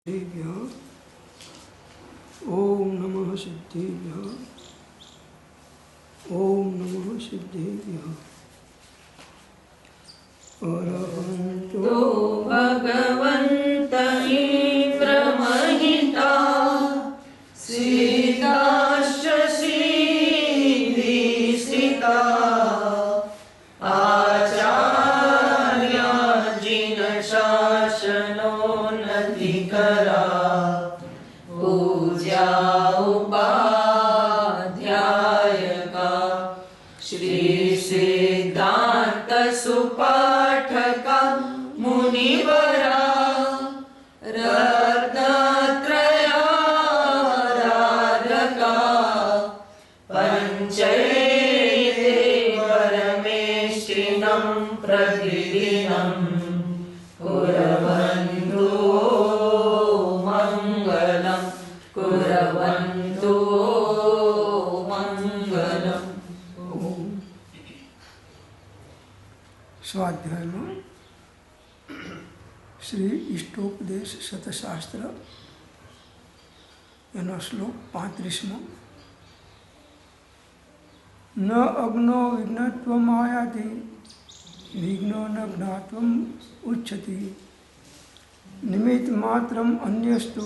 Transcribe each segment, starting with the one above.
सिद्धिभ्यः ओम नमः सिद्धिभ्यः ओम नमः सिद्धिभ्यः। अरहंतो भगवन्त इन्द्रमहिता सीताश्च सिद्धिस्थिता आचार्याजिनशासनोन्नतिकरा पूज्या उपाध्यायका श्रीसिद्धान्तसुपाठका मुनिवरा रत्नत्रयाराधका पञ्चैते परमेष्टिनं प्रतिदिनं कुर्वन्तु मङ्गलं कुर्वन्तु मङ्गलम्। स्वाध्याय में श्री इष्टोपदेश शतशास्त्र एनो श्लोक 35। न अग्नो विघ्नत्वम् आयाति विघ्नो न ज्ञात्वम् उच्यति निमित्त मात्रम् अन्यस्तु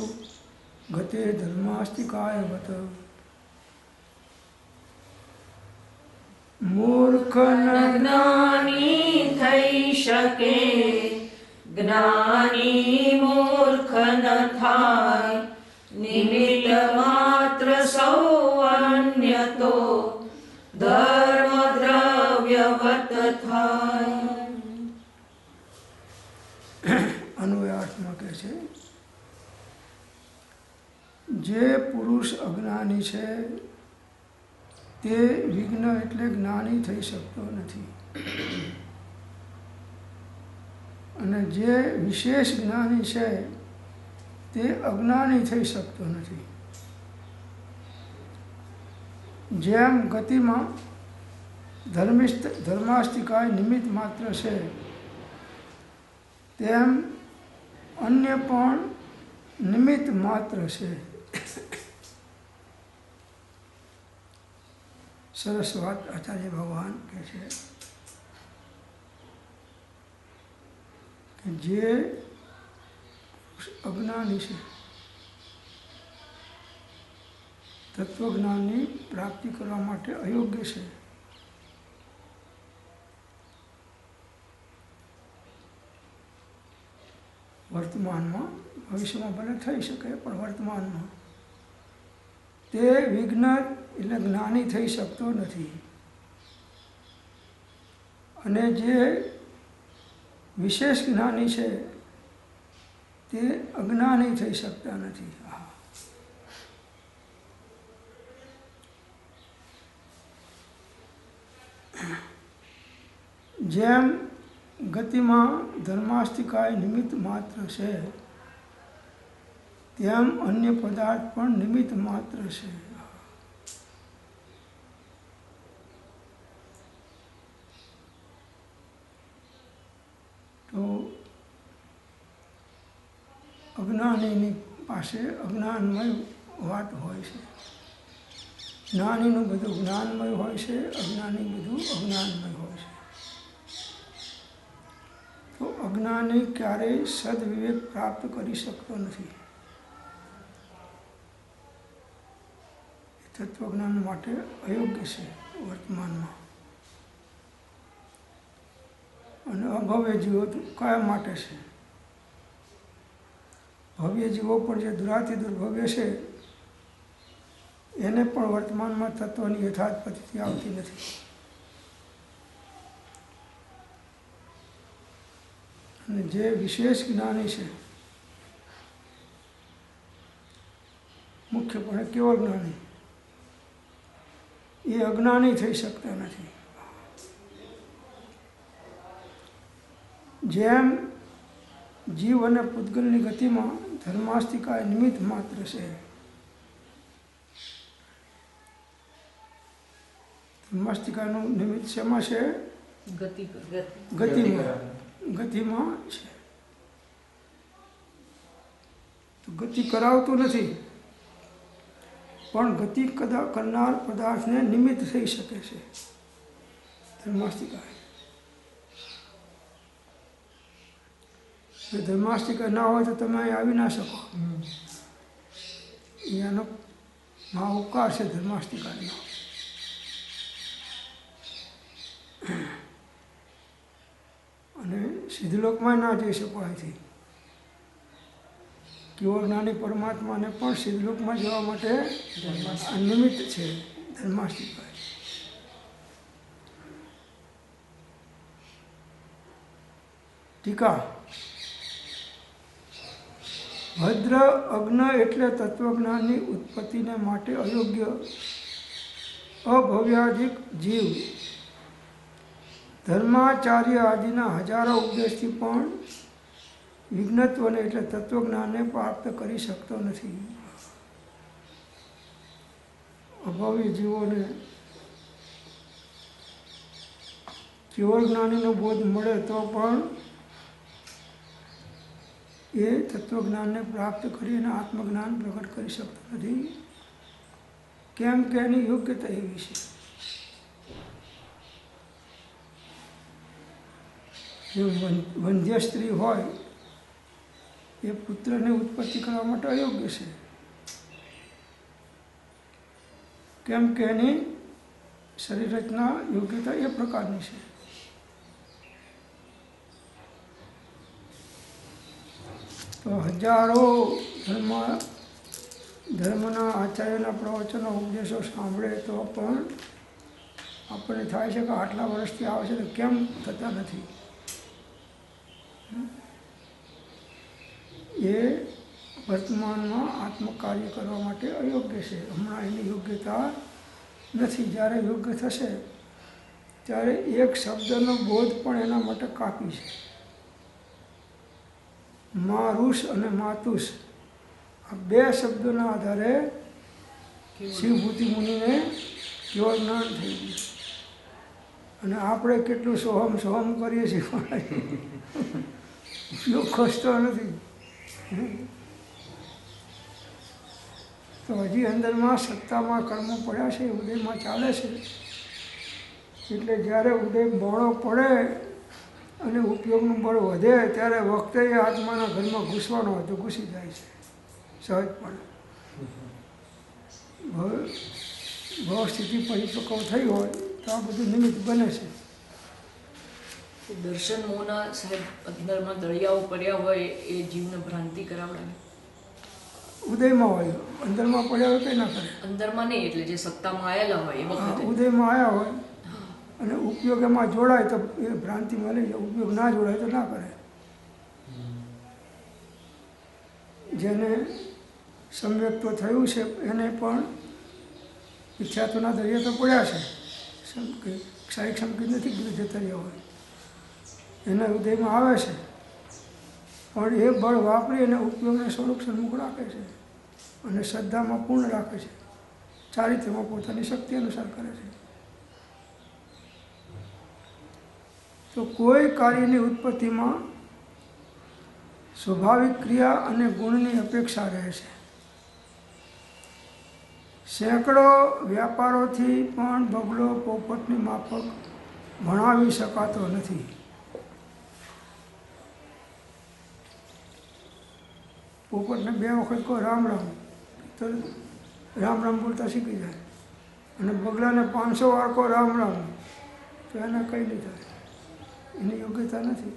गते धर्मास्तिकायवत्। मूर्ख न ज्ञानी थई શકે જ્ઞાની મૂર્ખ ન થાય નિમિત્ત માત્ર સૌ અન્યતો ધર્મ દ્રવ્યવત થાય। અન્વયાર્થમાં કહે છે જે પુરુષ અજ્ઞાની છે તે વિઘ્ન એટલે જ્ઞાની થઈ શકતો નથી અને જે વિશેષ જ્ઞાની છે તે અજ્ઞાની થઈ શકતો નથી। જેમ ગતિમાં ધર્માસ્તિકાય નિમિત્ત માત્ર છે તેમ અન્ય પણ નિમિત્ત માત્ર છે। સરસ વાત આચાર્ય ભગવાન કહે છે કે જે અજ્ઞાની છે તત્વજ્ઞાનની પ્રાપ્તિ કરવા માટે અયોગ્ય છે। વર્તમાનમાં ભવિષ્યમાં ભલે થઈ શકે પણ વર્તમાનમાં તે વિઘ્ન એટલે જ્ઞાની થઈ શકતો નથી અને જે વિશેષ જ્ઞાની છે તે અજ્ઞાની થઈ શકતા નથી। જેમ ગતિમાં ધર્માસ્તિકાય નિમિત્ત માત્ર છે તેમ અન્ય પદાર્થ પણ નિમિત્ત માત્ર છે। તો અજ્ઞાનીની પાસે અજ્ઞાનમય વાત હોય છે, જ્ઞાનીનું બધું જ્ઞાનમય હોય છે, અજ્ઞાની બધું અજ્ઞાનમય હોય છે। તો અજ્ઞાની ક્યારેય સદવિવેક પ્રાપ્ત કરી શકતો નથી। તત્વજ્ઞાન માટે અયોગ્ય છે વર્તમાનમાં અને અભવ્ય જીવો કયા માટે છે? ભવ્ય જીવો પણ જે દુરાથી દુર્ભવ્ય છે એને પણ વર્તમાનમાં તત્વની યથાર્થ પદ્ધતિ આવતી નથી। અને જે વિશેષ જ્ઞાની છે મુખ્યપણે કેવળ જ્ઞાની એ અજ્ઞાની થઈ શકતા નથી। જેમ જીવ અને પૂતગલની ગતિમાં ધર્માસ્તિકાય નિમિત્ત માત્ર છે, ધર્માસ્તિકાનું નિમિત્ત શેમાં છે? ગતિમાં છે। તો ગતિ કરાવતો નથી, પણ ગતિ કરનાર પદાર્થને નિમિત્ત થઈ શકે છે. ધર્માસ્તિકા. જો ધર્માસ્તિકા ના હોય તો તમે અહીં આવી ના શકો. અહીંયાનો મહાઉપકાર છે ધર્માસ્તિકાનો. અને સિદ્ધલોકમાં ના જઈ શકો અહીંથી. કેવળ જ્ઞાની પરમાત્માને પણ સિદ્ધલોકમાં જવા માટે આ નિમિત્ત છે ધર્માસ્તિકા. ટીકા. ભદ્ર અજ્ઞ એટલે તત્વજ્ઞાનની ઉત્પત્તિને માટે અયોગ્ય અભવ્યાધિક જીવ ધર્માચાર્ય આદિના હજારો ઉપદેશથી પણ વિજ્ઞત્વને એટલે તત્વજ્ઞાનને પ્રાપ્ત કરી શકતો નથી. અભાવી જીવોને કેવળ જ્ઞાનીનો બોધ મળે તો પણ એ તત્વજ્ઞાનને પ્રાપ્ત કરીને આત્મજ્ઞાન પ્રગટ કરી શકતો નથી. કેમ કે એની યોગ્યતા એવી છે. જો વંધ્ય સ્ત્રી હોય એ પુત્રની ઉત્પત્તિ કરવા માટે અયોગ્ય છે. કેમ કે એની શરીર રચના યોગ્યતા એ પ્રકારની છે. તો હજારો ધર્મના આચાર્યના પ્રવચનો ઉપદેશો સાંભળે તો પણ આપણને થાય છે કે આટલા વર્ષથી આવે છે તો કેમ થતા નથી. એ વર્તમાનમાં આત્મકાર્ય કરવા માટે અયોગ્ય છે. હમણાં એની યોગ્યતા નથી. જ્યારે યોગ્ય થશે ત્યારે એક શબ્દનો બોધ પણ એના માટે કાપી છે. મારુષ અને માતુષ આ બે શબ્દોના આધારે શિવભૂતિ મુનિને કેવળ જ્ઞાન થઈ ગયું. અને આપણે કેટલું સોહમ સોહમ કરીએ છીએ ઉપયોગ ખસતો નથી. તો હજી અંદરમાં સત્તામાં કર્મો પડ્યા છે, ઉદયમાં ચાલે છે. એટલે જ્યારે ઉદય બળો પડે અને ઉપયોગનું બળ વધે ત્યારે વખતે એ આત્માના ઘરમાં ઘૂસવાનો હોય તો ઘૂસી જાય છે સહજપણે. ભાવ સ્થિતિ પરિપક્વ થઈ હોય તો આ બધું નિમિત્ત બને છે. દર્શન મોહના સાહેબ અંદરમાં દળિયાઓ પડ્યા હોય એ જીવને ભ્રાંતિ કરાવડાવે. ઉદયમાં હોય, અંદરમાં પડ્યા હોય કંઈ ના કરે. અંદરમાં નહીં, એટલે જે સત્તામાં આવેલા હોય એ વખતે ઉદયમાં આવ્યા હોય અને ઉપયોગ એમાં જોડાય તો એ ભ્રાંતિમાં લઈ જાય. ઉપયોગ ના જોડાય તો ના કરે. જેને સમ્યક્ત થયું છે એને પણ ઈચ્છાતોના દરિયા તો પડ્યા છે. ક્ષાયિક સંકેત નથી બધું જતા રહ્યા હોય. એના હૃદયમાં આવે છે પણ એ બળ વાપરી અને ઉપયોગને સ્વરૂપ સન્મુખ રાખે છે અને શ્રદ્ધામાં પૂર્ણ રાખે છે. ચારિત્ર્યમાં પોતાની શક્તિ અનુસાર કરે છે. તો કોઈ કાર્યની ઉત્પત્તિમાં સ્વાભાવિક ક્રિયા અને ગુણની અપેક્ષા રહે છે. સેંકડો વ્યાપારોથી પણ બગલો પોપટની માફક ભણાવી શકાતો નથી. પોપટને 2 વખત કહો રામ રામ તો રામ રામ બોલતા શીખી જાય. અને બગલાને 500 વાર કહો રામ રામ તો એને કંઈ નહીં થાય. એની યોગ્યતા નથી.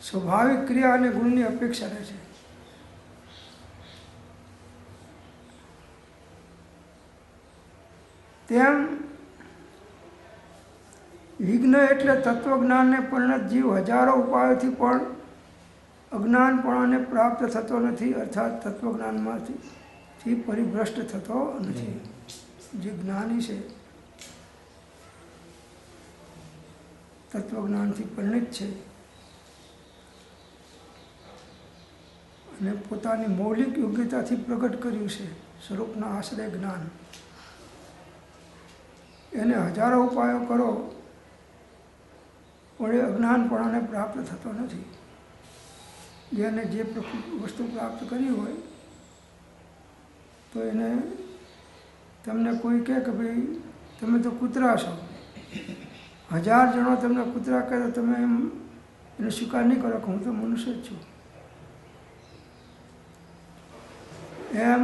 સ્વાભાવિક ક્રિયા અને ગુણની અપેક્ષા રહે છે. તેમ વિઘ્ન એટલે તત્વજ્ઞાનને પરિણત જીવ હજારો ઉપાયોથી પણ અજ્ઞાનપણાને પ્રાપ્ત થતો નથી, અર્થાત તત્વજ્ઞાનમાંથી પરિભ્રષ્ટ થતો નથી. જે જ્ઞાની છે, તત્વજ્ઞાનથી પરિણિત છે અને પોતાની મૌલિક યોગ્યતાથી પ્રગટ કર્યું છે સ્વરૂપના આશ્રય જ્ઞાન. એને હજારો ઉપાયો કરો પણ એ અજ્ઞાનપણાને પ્રાપ્ત થતો નથી. જેને જે વસ્તુ પ્રાપ્ત કરી હોય તો એને તમને કોઈ કહે કે ભાઈ તમે તો કૂતરા છો, 1000 જણો તમને કૂતરા કહે તો તમે એને સ્વીકાર નહીં કરો કે હું તો મનુષ્ય જ છું. એમ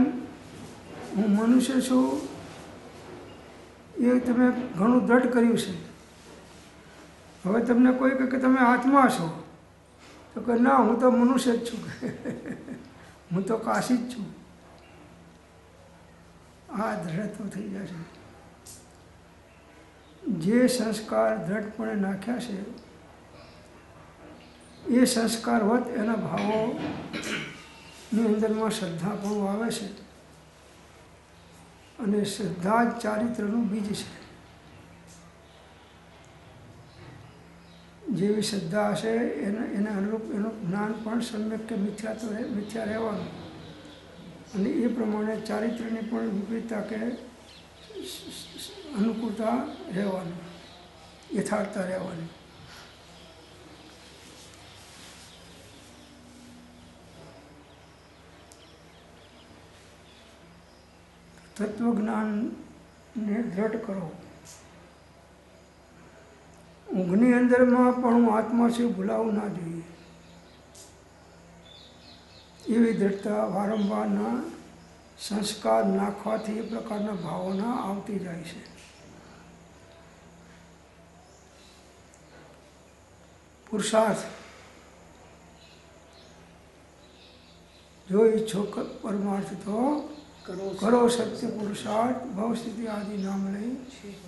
હું મનુષ્ય છું એ તમે ઘણું દ્રઢ કર્યું છે. હવે તમને કોઈ કહે કે તમે આત્મા છો તો કે ના, હું તો મનુષ્ય જ છું, હું તો કાશી જ છું. આ દ્રઢત્વ થઈ જશે. જે સંસ્કાર દ્રઢપણે નાખ્યા છે એ સંસ્કાર હોત એના ભાવોની અંદરમાં શ્રદ્ધા પણ આવે છે અને શ્રદ્ધા જ ચારિત્રનું બીજ છે. જેવી શ્રદ્ધા હશે એને અનુરૂપ એનું જ્ઞાન પણ સમ્યક કે મિથ્યા રહેવાનું અને એ પ્રમાણે ચારિત્રની પણ વિપરીતતા કે અનુકૂળતા રહેવાની, યથાર્થતા રહેવાની. તત્વજ્ઞાનને દ્રઢ કરો. ઊંઘની અંદરમાં પણ હું આત્મા છું ભૂલાવું ના જોઈએ. એવી દ્રઢતા વારંવારના સંસ્કાર નાખવાથી એ પ્રકારના ભાવના આવતી જાય છે. પુરુષાર્થ જો ઈચ્છો પરમાર્થ તો કરો સત્ય પુરુષાર્થ ભવસ્થિતિ આદિ નામ લઈ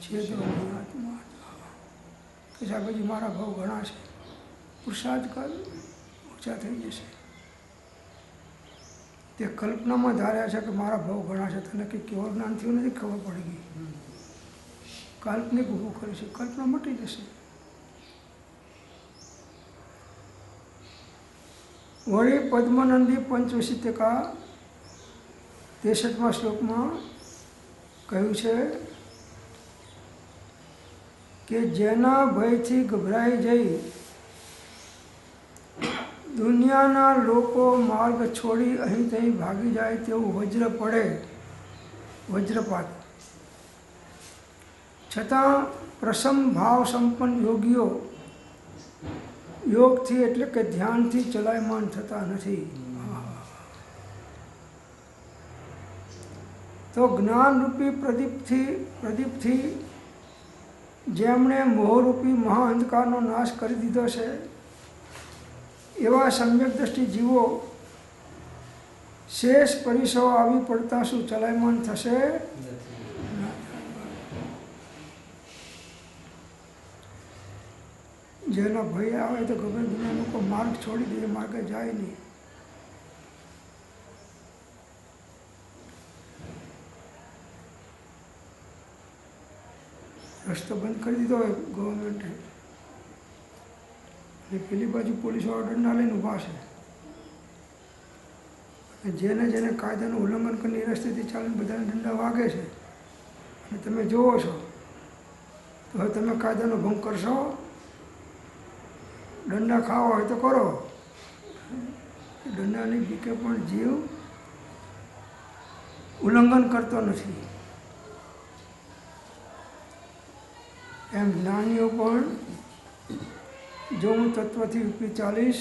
છેદો આત્મા. કે સાહેબજી મારા ભાવ ઘણા છે, પુરુષાર્થ કર ઊંચા થઈ જશે. તે કલ્પનામાં ધાર્યા છે કે મારા ભાવ ઘણા છે, તને કંઈ કેવળ જ્ઞાન થયું નથી, ખબર પડી ગઈ. કાલ્પનિક ઊભું કર્યું છે, કલ્પના મટી જશે. વળી પદ્મનંદી પંચવશિતકા 63મા શ્લોકમાં કહ્યું છે કે જેના ભયથી ગભરાઈ જઈ દુનિયાના લોકો માર્ગ છોડી અહીં ત્યાં ભાગી જાય તેવું વજ્ર પડે, વજ્રપાત. છતાં પ્રસમ ભાવ સંપન્ન યોગીઓ યોગથી એટલે કે ધ્યાનથી ચલાયમાન થતા નથી. તો જ્ઞાનરૂપી પ્રદીપથી જેમણે મોહરૂપી મહાઅંધકારનો નાશ કરી દીધો છે એવા સમ્યક દ્રષ્ટિ જીવો શેષ પરિસરો આવી પડતા શું ચલાયમાન થશે? જેનો ભય આવે તો ગમે દુનિયા લોકો માર્ગ છોડી દે, માર્ગે જાય નહીં. રસ્તો બંધ કરી દીધો હોય ગવર્મેન્ટે અને પેલી બાજુ પોલીસવાળા દંડા લઈને ઊભા છે અને જેને કાયદાનું ઉલ્લંઘન કરીને એ રસ્તેથી ચાલીને બધાને દંડા વાગે છે અને તમે જુઓ છો તો હવે તમે કાયદાનો ભંગ કરશો? દંડા ખાવા હોય તો કરો. દંડાની બીકે પણ જીવ ઉલ્લંઘન કરતો નથી. એમ જ્ઞાનીઓ પણ જો હું તત્વથી વિપરીત ચાલીશ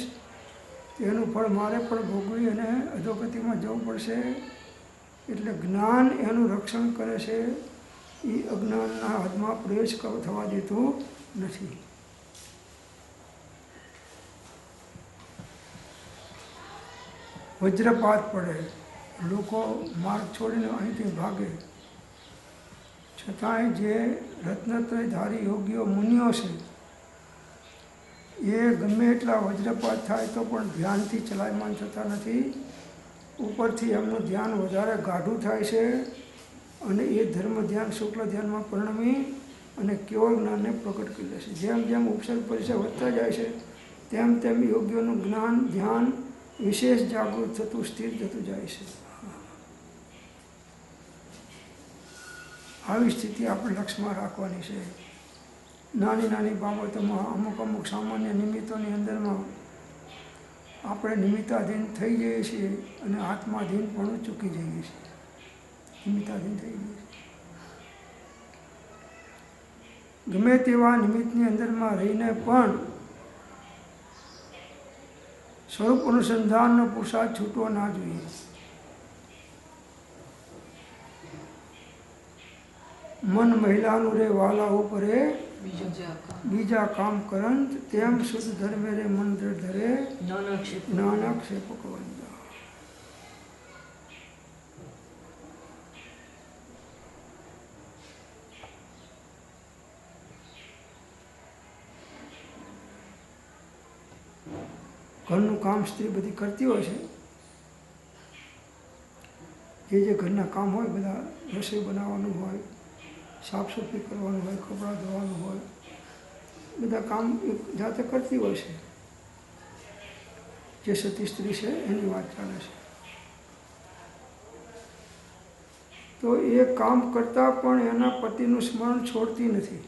તેનું ફળ મારે પણ ભોગવી અને અધોગતિમાં જવું પડશે. એટલે જ્ઞાન એનું રક્ષણ કરે છે, એ અજ્ઞાનના હાથમાં પ્રવેશ થવા દેતું નથી. વજ્રપાત પડે, લોકો માર્ગ છોડીને અહીંથી ભાગે. છતાંય જે રત્નત્રયધારી યોગીઓ મુનિઓ છે એ ગમે એટલા વજ્રપાત થાય તો પણ ધ્યાનથી ચલાયમાન થતા નથી. ઉપરથી એમનું ધ્યાન વધારે ગાઢું થાય છે અને એ ધર્મ ધ્યાન શુક્લ ધ્યાનમાં પરિણમી અને કેવળ જ્ઞાનને પ્રગટ કરી લે છે. જેમ જેમ ઉપસર્ગ પરિસર વધતા જાય છે તેમ તેમ યોગીઓનું જ્ઞાન ધ્યાન વિશેષ જાગૃત થતું સ્થિર થતું જાય છે. આવી સ્થિતિ આપણે લક્ષમાં રાખવાની છે. નાની નાની બાબતોમાં અમુક સામાન્ય નિમિત્તોની અંદરમાં આપણે નિમિત્તાધીન થઈ જઈએ છીએ અને આત્માધીન પણ ચૂકી જઈએ છીએ. નિમિત્તાધીન થઈ જઈએ છીએ. ગમે તેવા નિમિત્તની અંદરમાં રહીને પણ સ્વરૂપ અનુસંધાનનો પુરુષાર્થ છૂટવો ના જોઈએ. મન મહિલાનું રે વાલા ઉપરે બીજા કામ કરંત તેમ શુદ્ધ ધર્મે રે મન ધરે નાના ક્ષેપક વંદા. ઘરનું કામ સ્ત્રી બધી કરતી હોય છે. જે ઘરના કામ હોય બધા રસોઈ બનાવવાનું હોય, સાફ સફાઈ કરવાનું હોય, કપડાં ધોવાનું હોય, બધા કામ એક જાતે કરતી હોય છે. જે સતી સ્ત્રી છે એની વાત ચાલે છે. તો એ કામ કરતાં પણ એના પતિનું સ્મરણ છોડતી નથી.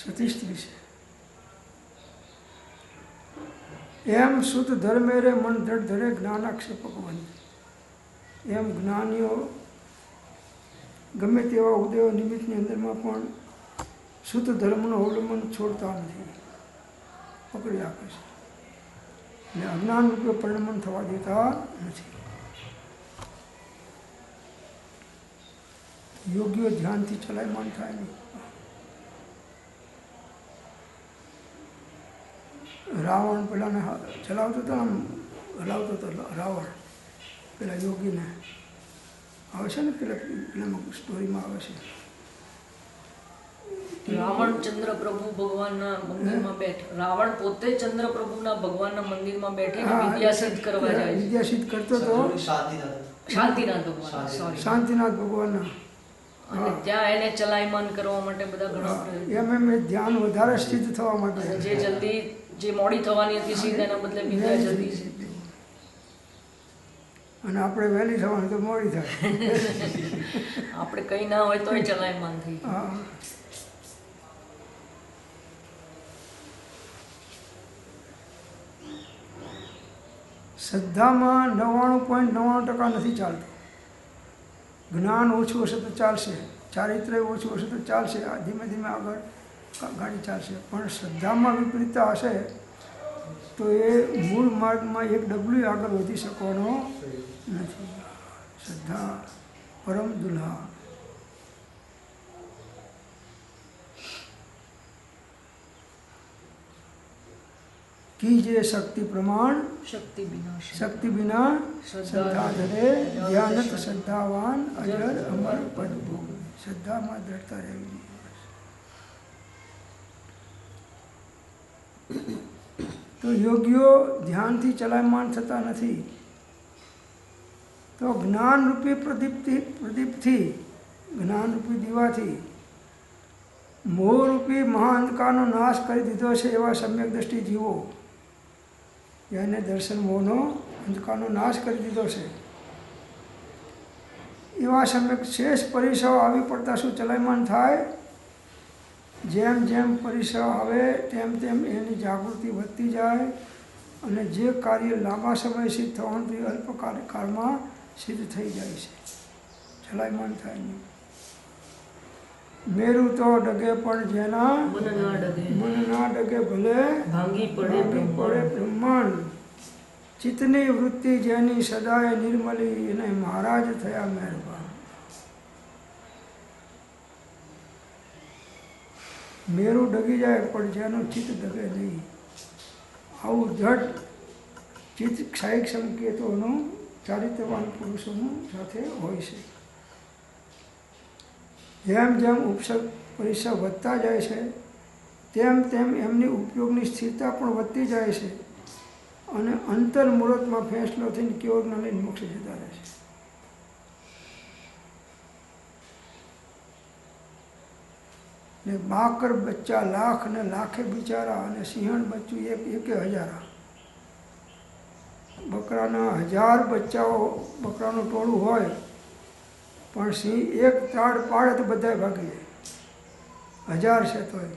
સતી સ્ત્રી છે. એમ શુદ્ધ ધર્મે રે મન દ્રઢ ધરે જ્ઞાનાક્ષેપક વંદ. એમ જ્ઞાનીઓ ગમે તેવા ઉદયો નિમિત્તની અંદરમાં પણ શુદ્ધ ધર્મનું અવલંબન છોડતા નથી, પકડી રાખે છે અને અજ્ઞાન રૂપે પરિણમન થવા દેતા નથી. યોગ્ય ધ્યાનથી ચલાયમાન થાય નહીં. રાવણ પેલાને ચલાવતો હતો, આમ હલાવતો હતો રાવણ પેલા યોગીને. આવે છે ને પેલામાં સ્ટોરીમાં આવે છે. રાવણ ચંદ્રપ્રભુ ભગવાનના મંદિરમાં બેઠ, રાવણ પોતે ચંદ્રપ્રભુના ભગવાનના મંદિરમાં બેઠીને વિદ્યા સિદ્ધ કરવા જાય છે. વિદ્યા સિદ્ધ કરતો હતો શાંતિનાથ ભગવાન, સોરી, શાંતિનાથ ભગવાનના. અને ત્યાં એને ચલાયમાન કરવા માટે બધા ઘણા પ્રયત્નો. એમ ધ્યાન વધારે સ્થિત થવા માટે, જે જલ્દી જે મોડી થવાની હતી સિદ્ધ, એના બદલે વિદ્યા જલ્દી સિદ્ધ. અને આપણે વહેલી થવાની તો મોડી થાય. આપણે કંઈ ના હોય તોય ચલાયમાન થઈ. શ્રદ્ધામાં 99.99% નથી ચાલતું. જ્ઞાન ઓછું હશે તો ચાલશે, ચારિત્ર્ય ઓછું હશે તો ચાલશે, ધીમે ધીમે આગળ ગાડી ચાલશે. પણ શ્રદ્ધામાં વિપરીતતા હશે તો એ મૂળ માર્ગમાં એક ડગલું આગળ વધી શકવાનો નથી. શ્રદ્ધા પરમ દુલ્હા. कीजिए शक्ति प्रमाण शक्ति बिना श्रद्धा धरे ज्ञानत श्रद्धावान अजर अमर पद भोग. श्रद्धाમાં દ્રઢતા રહેવી. તો યોગીઓ ધ્યાનથી ચલાયમાન થતા નથી. તો જ્ઞાનરૂપી પ્રદીપથી, જ્ઞાનરૂપી દીવાથી મોહરૂપી મહાઅંધકારનો નાશ કરી દીધો છે એવા સમ્યક દ્રષ્ટિ જીવો, જેને દર્શન મોહનો અંધકારનો નાશ કરી દીધો છે એવા સમ્યક શેષ પરિસરો આવી પડતા શું ચલાયમાન થાય. જેમ જેમ પરિસર આવે તેમ તેમ એની જાગૃતિ વધતી જાય અને જે કાર્ય લાંબા સમય સિદ્ધ થવાનું તે અલ્પકાળમાં સિદ્ધ થઈ જાય છે, ચલાયમાન થાય નહીં. મેરું તો ડગે પણ જેના મન ના ડગે ભલે ભાંગી પડે બ્રહ્માંડ. ચિત્તની વૃત્તિ જેની સદાય નિર્મલી એને મહારાજ થયા મહેરબાન. મેરું ડગી જાય પણ જેનું ચિત્ત ડગે નહીં. આવું જડ ચિત્ત ક્ષાયિક સંકેતોનું ચારિત્રવાન પુરુષોનું સાથે હોય છે. જેમ જેમ ઉપસર્ગ પરિસર વધતા જાય છે તેમ તેમ એમની ઉપયોગની સ્થિરતા પણ વધતી જાય છે અને અંતર મુહૂર્તમાં ફેંસલો થઈને કેવળના લઈને મોક્ષ જતા રહે છે. ને બાકર બચ્ચા લાખ ને લાખે બિચારા અને સિંહણ બચ્ચું એક 1000. બકરાના 1000 બચ્ચાઓ બકરાનું ટોળું હોય પણ સિંહ એક ત્રાડ પાડે તો બધાય ભાગી જાય. 1000 છે તોય.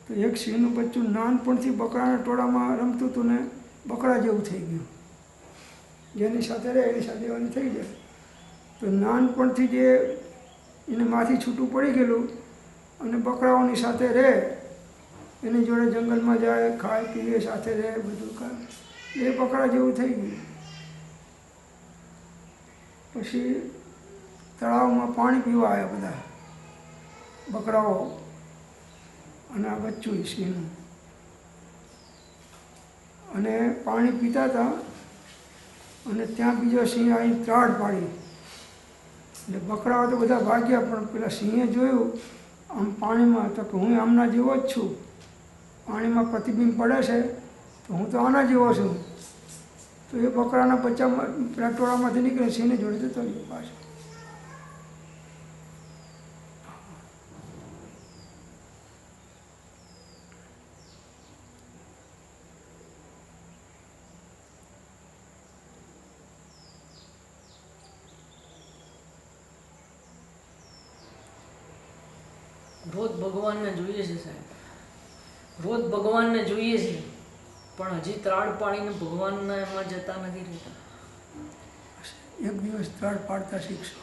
તો એક સિંહનું બચ્ચું નાનપણથી બકરાના ટોળામાં રમતું હતું ને બકરા જેવું થઈ ગયું. જેની સાથે રહે એની સાથે એવાની થઈ જાય. તો નાનપણથી જે એને માથી છૂટું પડી ગયેલું અને બકરાઓની સાથે રહે, એની જોડે જંગલમાં જાય, ખાય પીએ, સાથે રહે, બધું કામ, એ બકરા જેવું થઈ ગયું. પછી તળાવમાં પાણી પીવા આવ્યા બધા બકરાઓ અને આ બચ્ચું સિંહનું, અને પાણી પીતા હતા અને ત્યાં બીજો સિંહ આવીને ત્રાડ પાડી. એટલે બકરાઓ તો બધા ભાગ્યા, પણ પેલા સિંહે જોયું આમ પાણીમાં, તો કે હું આમના જેવો જ છું, પાણીમાં પ્રતિબિંબ પડે છે તો હું તો આના જેવો છું. તો એ બકરાના બચ્ચામાં પેલા ટોળામાંથી નીકળે સિંહને જોડે જતો રહ્યો પાછો. રોજ ભગવાનને જોઈએ છે સાહેબ, રોજ ભગવાનને જોઈએ છે, પણ હજી ત્રાડ પાડીને ભગવાનના એમાં જતા નથી રહેતા. એક દિવસ ત્રાડ પાડતા શીખશો.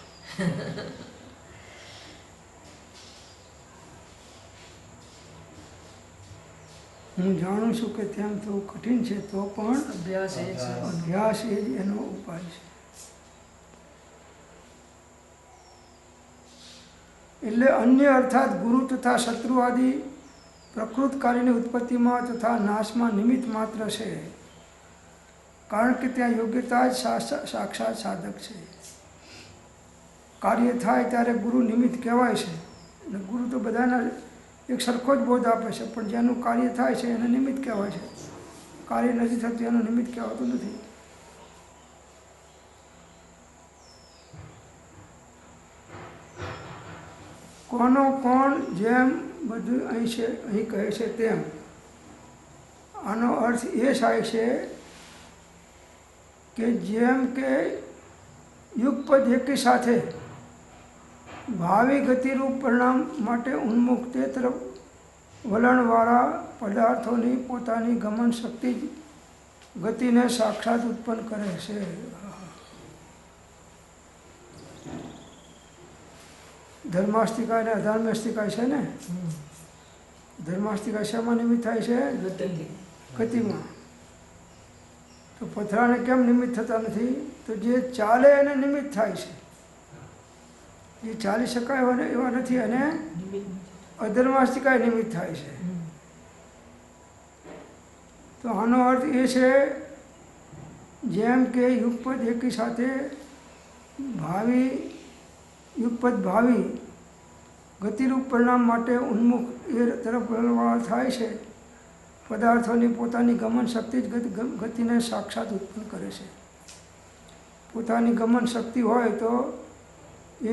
હું જાણું છું કે તેમ થવું કઠિન છે, તો પણ અભ્યાસ એ છે. અભ્યાસ એ જ એનો ઉપાય છે. એટલે અન્ય અર્થાત ગુરુ તથા શત્રુ આદિ પ્રકૃતકારીની ઉત્પત્તિમાં તથા નાશમાં નિમિત્ત માત્ર છે, કારણ કે ત્યાં યોગ્યતા જ સાક્ષાત સાધક છે. કાર્ય થાય ત્યારે ગુરુ નિમિત્ત કહેવાય છે, અને ગુરુ તો બધાના એક સરખો જ બોધ આપે છે, પણ જેનું કાર્ય થાય છે એને નિમિત્ત કહેવાય છે. કાર્ય નથી થતું એનું નિમિત્ત કહેવાતું નથી. કોનો કોણ જેમ બધું અહીં છે, અહીં કહે છે તેમ. આનો અર્થ એ થાય છે કે જેમ કે યુગપદ એકી સાથે ભાવિ ગતિરૂપ પરિણામ માટે ઉન્મુખ તે તરફ વલણવાળા પદાર્થોની પોતાની ગમન શક્તિ જ ગતિને સાક્ષાત ઉત્પન્ન કરે છે. ધર્માસ્તિકા અને અધર્માસ્તિકા છે ને. ધર્માસ્તિકા શેમાં નિમિત્ત થાય છે? ગતિમાં. તો પથરાને કેમ નિમિત્ત થતા નથી? તો જે ચાલે એને નિમિત્ત થાય છે, જે ચાલી શકાય એવા નથી, અને અધર્માસ્તિકા નિમિત્ત થાય છે. તો આનો અર્થ એ છે જેમ કે યુગપદ એકી સાથે યુગપદ ભાવિ ગતિરૂપ પરિણામ માટે ઉન્મુખ એ તરફ વલણવાળા થાય છે પદાર્થોની પોતાની ગમન શક્તિ જ ગતિને સાક્ષાત ઉત્પન્ન કરે છે. પોતાની ગમન શક્તિ હોય તો એ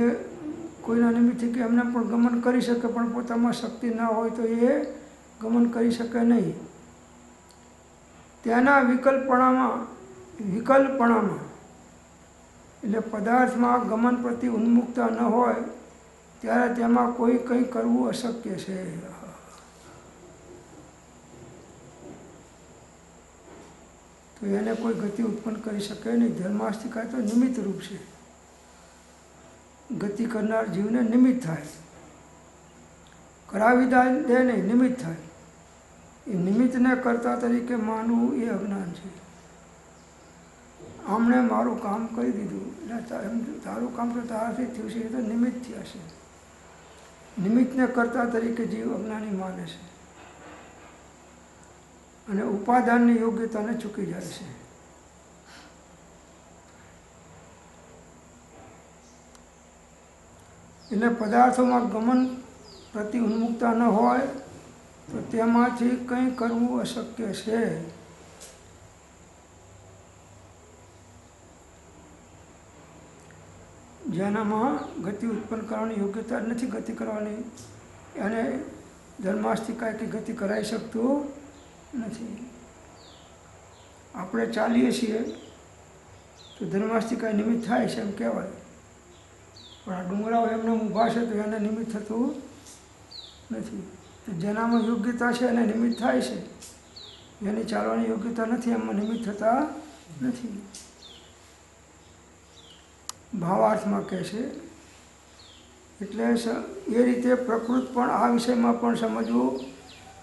કોઈના નિમિત્તથી કે એમને પણ ગમન કરી શકે, પણ પોતામાં શક્તિ ના હોય તો એ ગમન કરી શકે નહીં. તેના વિકલ્પણામાં એટલે પદાર્થમાં ગમન પ્રતિ ઉન્મુક્તા ન હોય ત્યારે તેમાં કંઈ કરવું અશક્ય છે. તો એને કોઈ ગતિ ઉત્પન્ન કરી શકે નહીં. ધર્માસ્તિકા તો નિમિત્ત રૂપ છે. ગતિ કરનાર જીવને નિમિત્ત થાય, કરાવી દે નહીં, નિમિત્ત થાય. એ નિમિત્તને કર્તા તરીકે માનવું એ અજ્ઞાન છે. આમણે મારું કામ કરી દીધું એટલે તારું કામ તો તારાથી થયું છે, એ તો નિમિત્તથી હશે. નિમિત્તને કર્તા તરીકે જીવ અજ્ઞાની માને છે અને ઉપાદાનની યોગ્યતાને ચૂકી જાય છે. એટલે પદાર્થોમાં ગમન પ્રતિ ઉન્મુક્તા ન હોય તો તેમાંથી કંઈ કરવું અશક્ય છે. જેનામાં ગતિ ઉત્પન્ન કરવાની યોગ્યતા નથી, ગતિ કરવાની, એને ધર્માસ્તિકાય કે ગતિ કરાવી શકતું નથી. આપણે ચાલીએ છીએ તો ધર્માસ્તિકાય નિમિત્ત થાય છે એમ કહેવાય, પણ આ ડુંગરાઓ એમને ઊભા છે તો એને નિમિત્ત થતું નથી. તો જેનામાં યોગ્યતા છે એને નિમિત્ત થાય છે, જેની ચાલવાની યોગ્યતા નથી એમાં નિમિત્ત થતા નથી. ભાવાર્થમાં કહે છે. એટલે એ રીતે પ્રકૃત પણ આ વિષયમાં પણ સમજવું.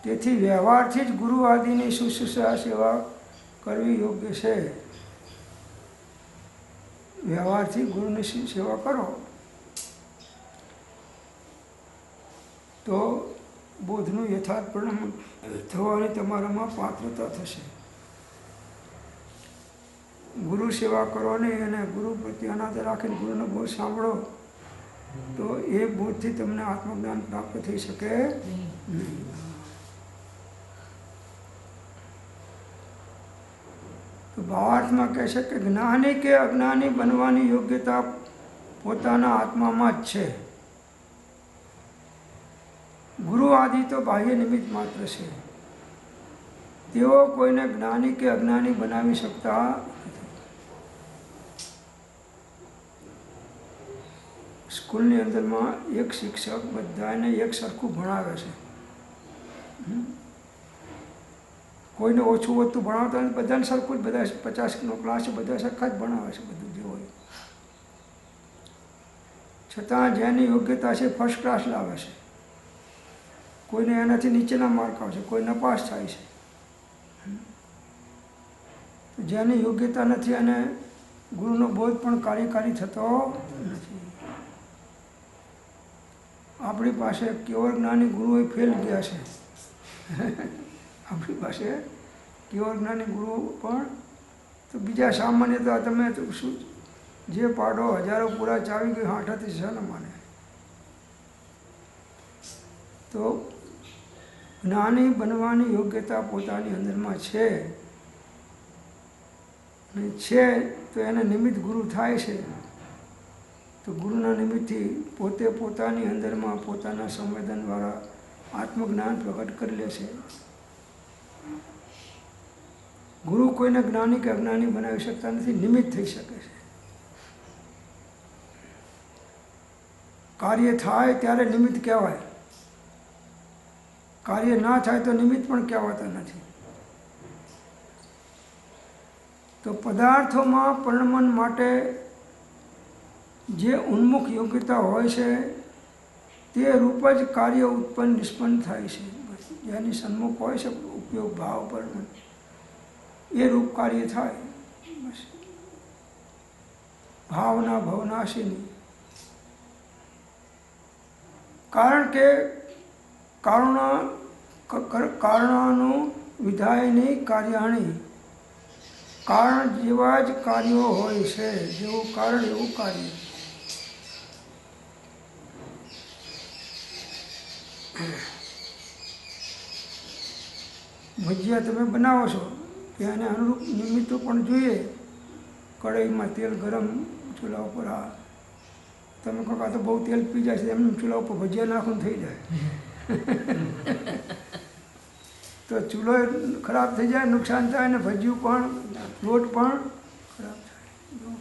તેથી વ્યવહારથી જ ગુરુ આદિની શુશ્રૂષા સેવા કરવી યોગ્ય છે. વ્યવહારથી ગુરુની સેવા કરો તો બોધનું યથાર્થ પરિણામ થવાની તમારામાં પાત્રતા થશે. ગુરુ સેવા કરો નહીં અને ગુરુ પ્રત્યે અનાદર રાખીને ગુરુનો બોધ સાંભળો તો એ બોધથી તમને આત્મજ્ઞાન પ્રાપ્ત થઈ શકે નહીં. તો ભાવાર્થમાં કહે છે કે જ્ઞાની કે અજ્ઞાની બનવાની યોગ્યતા પોતાના આત્મામાં જ છે. ગુરુ આદિ તો બાહ્ય નિમિત્ત માત્ર છે. તેઓ કોઈને જ્ઞાની કે અજ્ઞાની બનાવી શકતા નથી. સ્કૂલની અંદરમાં એક શિક્ષક બધાને એક સરખું ભણાવે છે. કોઈને ઓછું વધતું ભણાવતા નથી, બધાને સરખું જ, બધા 50નો ક્લાસ છે, બધા સરખા જ ભણાવે છે બધું જે હોય. છતાં જેની યોગ્યતા છે ફર્સ્ટ ક્લાસ લાવે છે, કોઈને એનાથી નીચેના માર્ક આવશે, કોઈ નપાસ થાય છે. જેની યોગ્યતા નથી અને ગુરુનો બોધ પણ કાર્યકારી થતો નથી. આપણી પાસે કેવળ જ્ઞાની ગુરુઓ ફેલ ગયા છે. આપણી પાસે કેવળ જ્ઞાની ગુરુઓ પણ તો બીજા સામાન્ય તો તમે તો શું જે પાડો હજારો પૂરા ચાવી ગઈ હાંઠાથી સન માને. તો જ્ઞાની બનવાની યોગ્યતા પોતાની અંદરમાં છે અને છે તો એને નિમિત્ત ગુરુ થાય છે. તો ગુરુના નિમિત્તથી પોતે પોતાની અંદરમાં પોતાના સંવેદન દ્વારા આત્મજ્ઞાન પ્રગટ કરી લે છે. ગુરુ કોઈને જ્ઞાની કે અજ્ઞાની બનાવી શકતા નથી, નિમિત્ત થઈ શકે છે. કાર્ય થાય ત્યારે નિમિત્ત કહેવાય, કાર્ય ના થાય તો નિમિત્ત પણ કહેવાતા નથી. તો પદાર્થોમાં પરિણમન માટે જે ઉન્મુખ યોગ્યતા હોય છે તે રૂપ જ કાર્ય ઉત્પન્ન નિષ્પન્ન થાય છે. જેની સન્મુખ હોય છે ઉપયોગ ભાવ પરિણમન, એ રૂપ કાર્ય થાય. બસ ભાવના ભવનાશીની. કારણ કે કારણનું વિધાયની કાર્યાણી. કારણ જેવા જ કાર્યો હોય છે, જેવું કારણ એવું કાર્ય. ભજીયા તમે બનાવો છો ત્યાં એને અનુરૂપ નિમિત્તો પણ જોઈએ. કઢાઈમાં તેલ ગરમ, ચૂલા ઉપર આ તમે કહો આ તો બહુ તેલ પી જાય છે, એમને ચૂલા ઉપર ભજીયા નાખવું થઈ જાય. તો ચૂલો ખરાબ થઈ જાય, નુકસાન થાય, અને ભજીયું પણ, લોટ પણ ખરાબ થાય.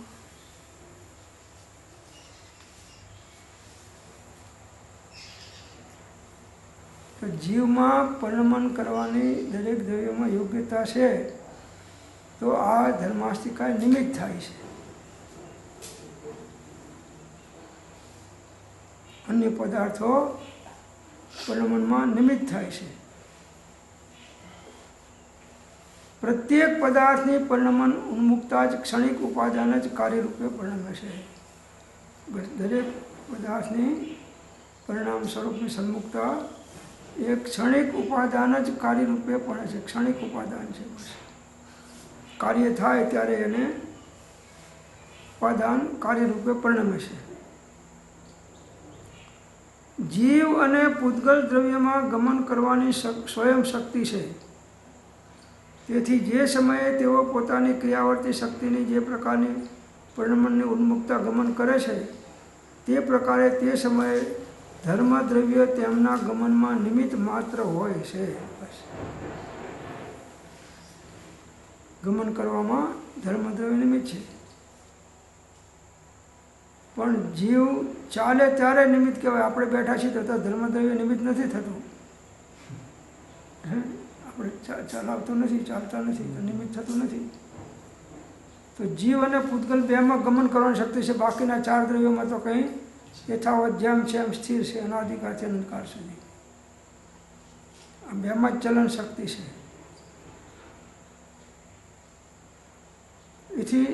તો જીવમાં પરિણમન કરવાની દરેક દ્રવ્યોમાં યોગ્યતા છે તો આ ધર્માસ્તિકાય નિમિત્ત થાય છે. અન્ય પદાર્થો પરિણમનમાં નિમિત્ત થાય છે. પ્રત્યેક પદાર્થની પરિણમન ઉન્મુક્તા જ ક્ષણિક ઉપાદાન જ કાર્યરૂપે પરિણમે છે. દરેક પદાર્થની પરિણામ સ્વરૂપની સન્મુખતા એ ક્ષણિક ઉપાદાન જ કાર્યરૂપે પડે છે. ક્ષણિક ઉપાદાન છે. બસ કાર્ય થાય ત્યારે એને ઉપાદાન કાર્યરૂપે પરિણમે છે. જીવ અને પૂતગલ દ્રવ્યમાં ગમન કરવાની સ્વયં શક્તિ છે. તેથી જે સમયે તેઓ પોતાની ક્રિયાવર્તી શક્તિની જે પ્રકારની પરિણમનની ઉન્મુક્તા ગમન કરે છે તે પ્રકારે તે સમયે ધર્મદ્રવ્ય તેમના ગમનમાં નિમિત્ત માત્ર હોય છે. બસ ગમન કરવામાં ધર્મદ્રવ્ય નિમિત્ત છે, પણ જીવ ચાલે ત્યારે નિમિત્ત કહેવાય. આપણે બેઠા છીએ તો ધર્મદ્રવ્ય નિમિત્ત નથી થતું. આપણે ચલાવતો નથી, ચાલતા નથી તો નિમિત્ત થતું નથી. તો જીવ અને પૂતગલ બેમાં ગમન કરવાની શક્તિ છે. બાકીના 4 દ્રવ્યોમાં તો કંઈ યથાવત જેમ છે એમ સ્થિર છે, અનાદિકાળથી અનંતકાળ સુધી. આ બેમાં જ ચલન શક્તિ છે. એથી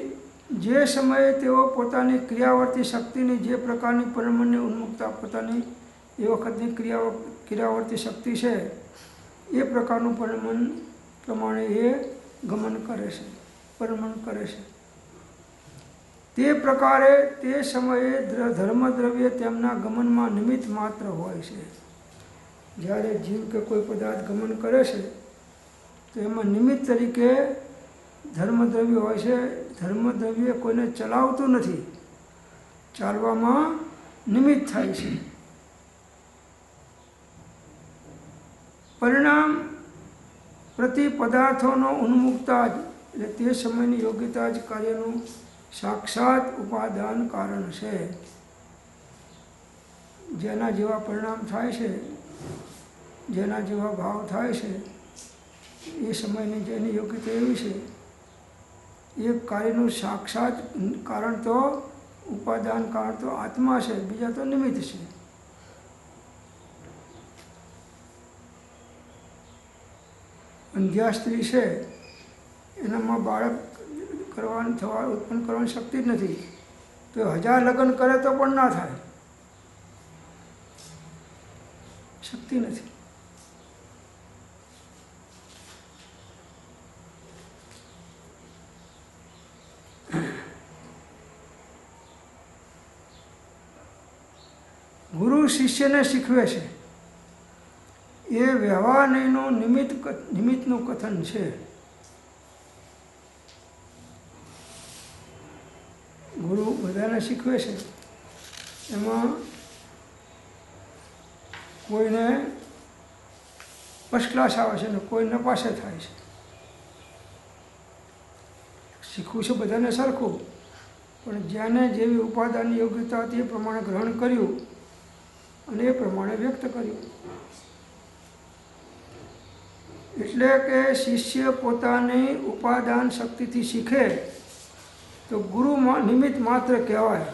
જે સમયે તેઓ પોતાની ક્રિયાવર્તી શક્તિની જે પ્રકારની પરમનની ઉન્મુક્તા પોતાની એ વખતની ક્રિયાવર્તી શક્તિ છે એ પ્રકારનું પરમન પ્રમાણે એ ગમન કરે છે, પરમન કરે છે. તે પ્રકારે તે સમયે ધર્મદ્રવ્ય તેમના ગમનમાં નિમિત્ત માત્ર હોય છે. જ્યારે જીવ કે કોઈ પદાર્થ ગમન કરે છે તો એમાં નિમિત્ત તરીકે ધર્મદ્રવ્ય હોય છે. ધર્મદ્રવ્ય કોઈને ચલાવતું નથી, ચાલવામાં નિમિત્ત થાય છે. પરિણામ પ્રતિ પદાર્થોનો ઉન્મુક્તા જ એટલે તે સમયની યોગ્યતા જ કાર્યનું સાક્ષાત ઉપાદાન કારણ છે. જેના જેવા પરિણામ થાય છે, જેના જેવા ભાવ થાય છે, એ સમયની જેની યોગ્યતા એવી છે, એ કાર્યનું સાક્ષાત કારણ તો ઉપાદાન કારણ તો આત્મા છે, બીજા તો નિમિત્ત છે. અંધ્યા સ્ત્રી છે, એનામાં બાળક ઉત્પન્ન કરવાની શક્તિ જ નથી, તો 1000 લગ્ન કરે તો પણ ના થાય, શક્તિ નથી. ગુરુ શિષ્યને શીખવે છે એ વ્યવહારનું નિમિત્તનું કથન છે. ગુરુ બધાને શીખવે છે, એમાં કોઈને ફર્સ્ટ ક્લાસ આવે છે ને કોઈ નપાસે થાય છે. શીખવું છે બધાને સરખું, પણ જેને જેવી ઉપાદાનની યોગ્યતા હતી એ પ્રમાણે ગ્રહણ કર્યું અને એ પ્રમાણે વ્યક્ત કર્યું. એટલે કે શિષ્ય પોતાની ઉપાદાન શક્તિથી શીખે તો ગુરુ નિમિત્ત માત્ર કહેવાય,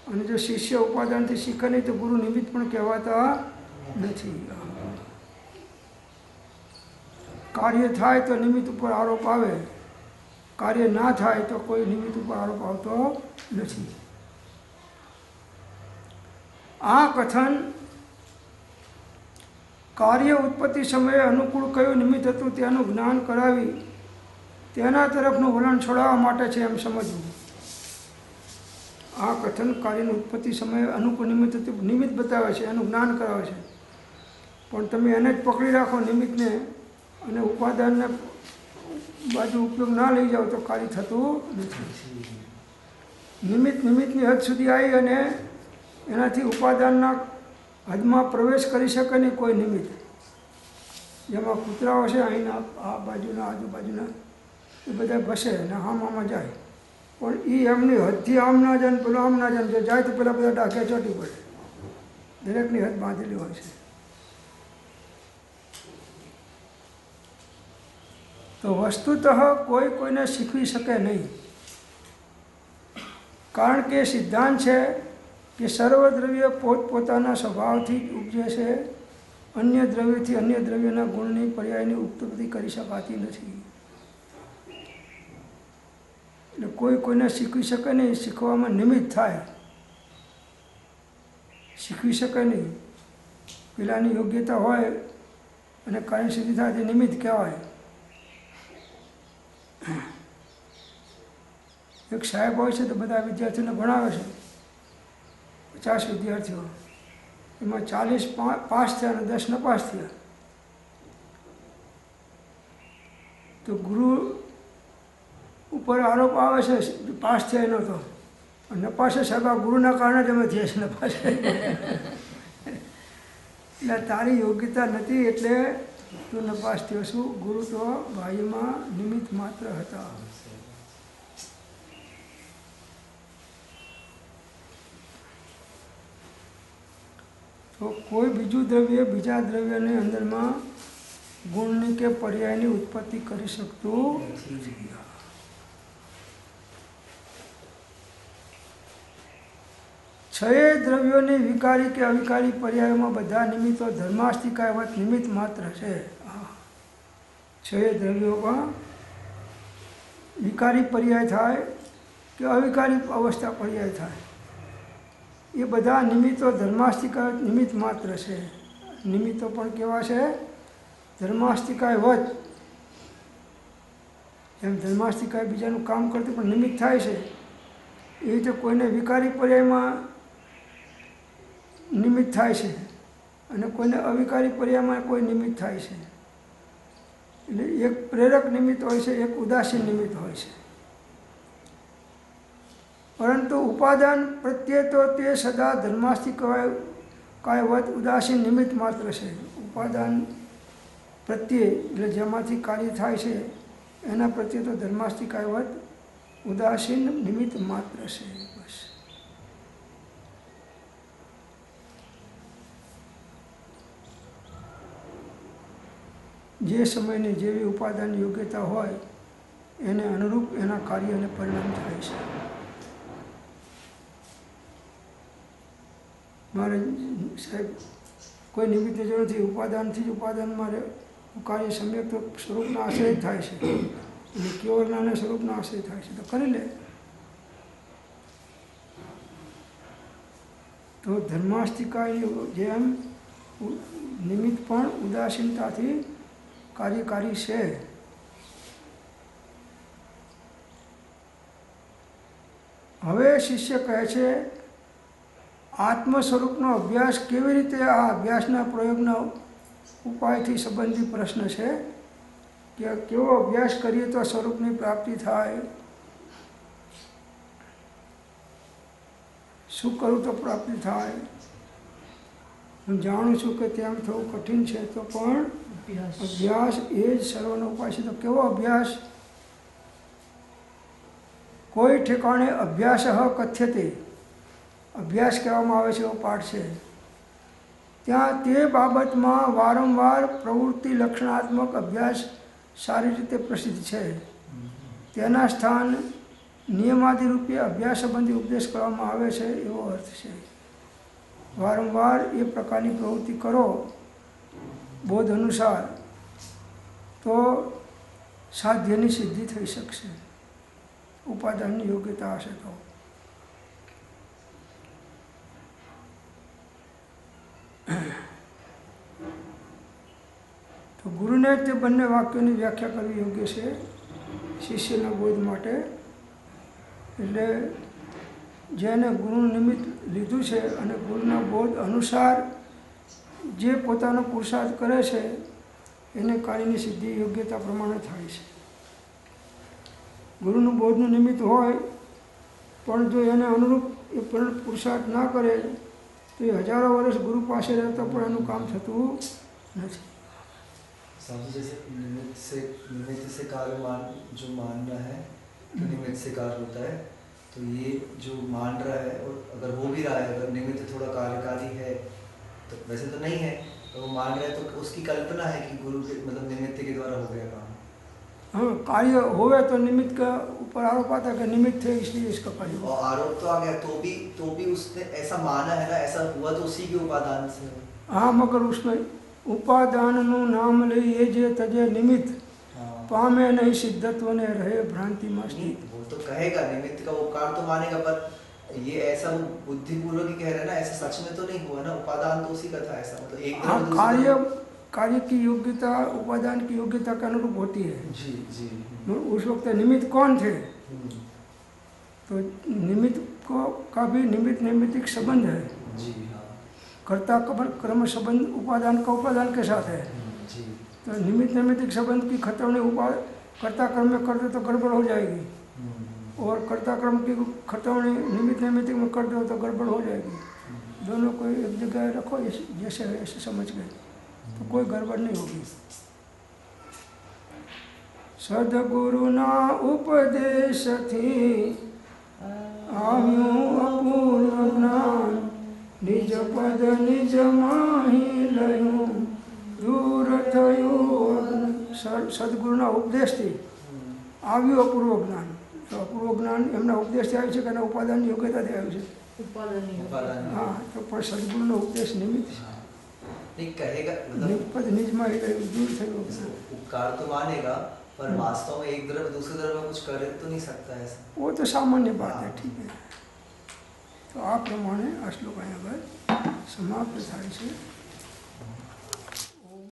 અને જો શિષ્ય ઉપાદાનથી શીખે નહીં તો ગુરુ નિમિત્ત પણ કહેવાતા નથી. કાર્ય થાય તો નિમિત્ત ઉપર આરોપ આવે, કાર્ય ના થાય તો કોઈ નિમિત્ત ઉપર આરોપ આવતો નથી. આ કથન કાર્ય ઉત્પત્તિ સમયે અનુકૂળ કયું નિમિત્ત હતું તેનું જ્ઞાન કરાવી તેના તરફનું વલણ છોડાવવા માટે છે એમ સમજવું. આ કથન કાર્યની ઉત્પત્તિ સમયે અનુકૂળ નિમિત્ત બતાવે છે, એનું જ્ઞાન કરાવે છે. પણ તમે એને જ પકડી રાખો નિમિત્તને અને ઉપાદાનને બાજુ ઉપયોગ ના લઈ જાઓ તો કાર્ય થતું નથી. નિમિત્તની હદ સુધી આવી અને એનાથી ઉપાદાનના હદમાં પ્રવેશ કરી શકે નહીં કોઈ નિમિત્ત. જેમાં કૂતરાઓ છે અહીંના આ બાજુના આજુબાજુના એ બધા ઘસે અને આમાં જાય, પણ એ એમની હદથી આમ ના જાય ને પેલો આમ ના જાય, જો જાય તો પેલા બધા ડાઘે ચોંટી પડે. દરેકની હદ બાંધેલી હોય છે. તો વસ્તુતઃ કોઈ કોઈને શીખવી શકે નહીં, કારણ કે સિદ્ધાંત છે કે સર્વદ્રવ્ય પોતપોતાના સ્વભાવથી જ ઉપજે છે. અન્ય દ્રવ્યથી અન્ય દ્રવ્યના ગુણની પર્યાયની ઉત્પત્તિ કરી શકાતી નથી. એટલે કોઈ કોઈને શીખવી શકે નહીં, શીખવામાં નિમિત્ત થાય, શીખવી શકે નહીં. પેલાની યોગ્યતા હોય અને કાર્ય સિદ્ધિ થાય તે નિમિત્ત કહેવાય. એક સાહેબ હોય છે તો બધા વિદ્યાર્થીઓને ભણાવે છે, 50 વિદ્યાર્થીઓ, એમાં 40 પાસ થયા અને 10 નપાસ થયા. તો ગુરુ ઉપર આરોપ આવે છે પાસ થયા નહોતો, નપાસે સાહેબ આ ગુરુના કારણે જ અમે થયા છે નપાસે. એટલે તારી યોગ્યતા નથી એટલે તું નપાસ થયો છું. ગુરુ તો બાહ્યમાં નિમિત્ત માત્ર હતા. તો કોઈ બીજું દ્રવ્ય બીજા દ્રવ્યની અંદરમાં ગુણની કે પર્યાયની ઉત્પત્તિ કરી શકતું નથી. છએ દ્રવ્યોની વિકારી કે અવિકારી પર્યાયોમાં બધા નિમિત્તો ધર્માસ્તિકાવત નિમિત્ત માત્ર છે. છએ દ્રવ્યોમાં વિકારી પર્યાય થાય કે અવિકારી અવસ્થા પર્યાય થાય, એ બધા નિમિત્તો ધર્માસ્તિકાવત નિમિત્ત માત્ર છે. નિમિત્તો પણ કેવા છે? ધર્માસ્તિકાવત. જેમ ધર્માસ્તિકાય બીજાનું કામ કરતું પણ નિમિત્ત થાય છે, એ રીતે કોઈને વિકારી પર્યાયમાં નિમિત્ત થાય છે અને કોઈને અવિકારી પર્યાયમાં કોઈ નિમિત્ત થાય છે. એટલે એક પ્રેરક નિમિત્ત હોય છે, એક ઉદાસીન નિમિત્ત હોય છે. પરંતુ ઉપાદાન પ્રત્યે તો તે સદા ધર્માસ્તિકાયવત ઉદાસીન નિમિત્ત માત્ર છે. ઉપાદાન પ્રત્યે એટલે જેમાંથી કાર્ય થાય છે એના પ્રત્યે તો ધર્માસ્તિકાયવત ઉદાસીન નિમિત્ત માત્ર છે. બસ. જે સમયની જેવી ઉપાદાન યોગ્યતા હોય એને અનુરૂપ એના કાર્ય અને પરિણામ થાય છે. મારે સાહેબ કોઈ નિમિત્તની જરૂર નથી, ઉપાદાનથી જ ઉપાદાનમાં કાર્ય સમ્યક સ્વરૂપના આશ્રય થાય છે. એટલે કેવળના અને સ્વરૂપના આશ્રય થાય છે તો કરી લે. તો ધર્માસ્તિકાની જેમ નિમિત્ત પણ ઉદાસીનતાથી કાર્યકારી છે. હવે શિષ્ય કહે છે આત્મ સ્વરૂપનો અભ્યાસ કેવી રીતે? આ અભ્યાસના પ્રયોગના ઉપાયથી સંબંધિત પ્રશ્ન છે કે કેવો અભ્યાસ કરીએ તો સ્વરૂપની પ્રાપ્તિ થાય, શું કરું તો પ્રાપ્તિ થાય. હું જાણું છું કે તેમ થવું કઠિન છે તો પણ અભ્યાસ એ જ સર્વનો ઉપાય છે. તો કેવો અભ્યાસ? કોઈ ઠેકાણે અભ્યાસ કથ્યતે, અભ્યાસ કહેવામાં આવે છે એવો પાઠ છે, ત્યાં તે બાબતમાં વારંવાર પ્રવૃત્તિ લક્ષણાત્મક અભ્યાસ સારી રીતે પ્રસિદ્ધ છે. તેના સ્થાન નિયમાદિ રૂપે અભ્યાસ સંબંધી ઉપદેશ કરવામાં આવે છે એવો અર્થ છે. વારંવાર એ પ્રકારની પ્રવૃત્તિ કરો બોધ અનુસાર તો સાધ્યની સિદ્ધિ થઈ શકશે. ઉપાદાનની યોગ્યતા હશે તો ગુરુને તે બંને વાક્યોની વ્યાખ્યા કરવી યોગ્ય છે શિષ્યના બોધ માટે. એટલે જેને ગુરુનું નિમિત્ત લીધું છે અને ગુરુના બોધ અનુસાર જે પોતાનો પુરુષાર્થ કરે છે એને કાર્યની સિદ્ધિ યોગ્યતા પ્રમાણે થાય છે. ગુરુનું બોધનું નિમિત્ત હોય પણ જો એને અનુરૂપ એ પુરુષાર્થ ના કરે તો એ હજારો વર્ષ ગુરુ પાસે રહેતો પણ એનું કામ થતું નથી. जैसे निमित्त से कार्य जो मानना है तो निमित्त से कार्य होता है, तो ये जो मान रहा है और अगर हो भी रहा है, अगर निमित्त थोड़ा कार्यकारी है तो वैसे तो नहीं है, तो वो मान रहा है तो उसकी कल्पना है कि गुरु के मतलब निमित्त के द्वारा हो गया काम. हाँ, कार्य होवे तो निमित्त का ऊपर आरोप आता है कि निमित्त है इसलिए इसका कार्य हुआ. और आरोप तो आ गया तो भी उसने ऐसा माना है ना, ऐसा हुआ तो उसी के उपादान से. हाँ, मगर उसमें ઉપાદાનનું નામ લઈ એ જે તજે નિમિત્ત પામે નહીં સિદ્ધત્વ ને રહે ભ્રાંતિમાં સ્થિત. वो तो कहेगा निमित्त का उपकार तो मानेगा, पर ये ऐसा वो बुद्धिपूर्वक ही कह रहा है ना, ऐसा सच में तो नहीं हुआ ना, उपादान तो उसी का था. ऐसा मतलब एक हाँ, कार्य की योग्यता उपादान की योग्यता के अनुरूप होती है. जी जी. उस वक्त निमित्त कौन थे? तो निमित्त का भी निमित्त नैमित्तिक संबंध है. जी हाँ. कर्ता कर्म संबंध उपादान का उपादान के साथ है. जी. तो निमित्त नैमित्तिक संबंध की खतरनी कर्ता कर्म में करते तो गड़बड़ हो जाएगी. और कर्ता क्रम की खतौनी निमित्त निमित्त में कर दो तो गड़बड़ हो जाएगी। दोनों को एक जगह रखो, जैसे है ऐसे समझ गए तो कोई गड़बड़ नहीं होगी। सदगुरु ना उपदेश थी આવ્યું અપૂર્વ જ્ઞાન, નિજ પદ નિજ માહી લયું, દૂર થયું સદગુરુના ઉપદેશથી આવ્યું અપૂર્વ જ્ઞાન। તો અપૂર્વ જ્ઞાન એમના ઉપદેશથી આવ્યું છે કે એના ઉપાદાનની યોગ્યતાથી આવ્યું છે? ઉપાદાનની હા, તો પણ સદગુરુનો ઉપદેશ નિમિત્ત છે। नहीं कहेगा मतलब નિજ પદ નિજ માહી લયું, દૂર થયું। उपकार तो मानेगा पर वास्तव में एक तरफ दूसरी तरफ में कुछ कर तो नहीं सकता है ऐसा। वो तो सामान्य बात है, ठीक है। तो आ प्रमाणे आ श्लोक અહીંયા આગળ સમાપ્ત થાય છે।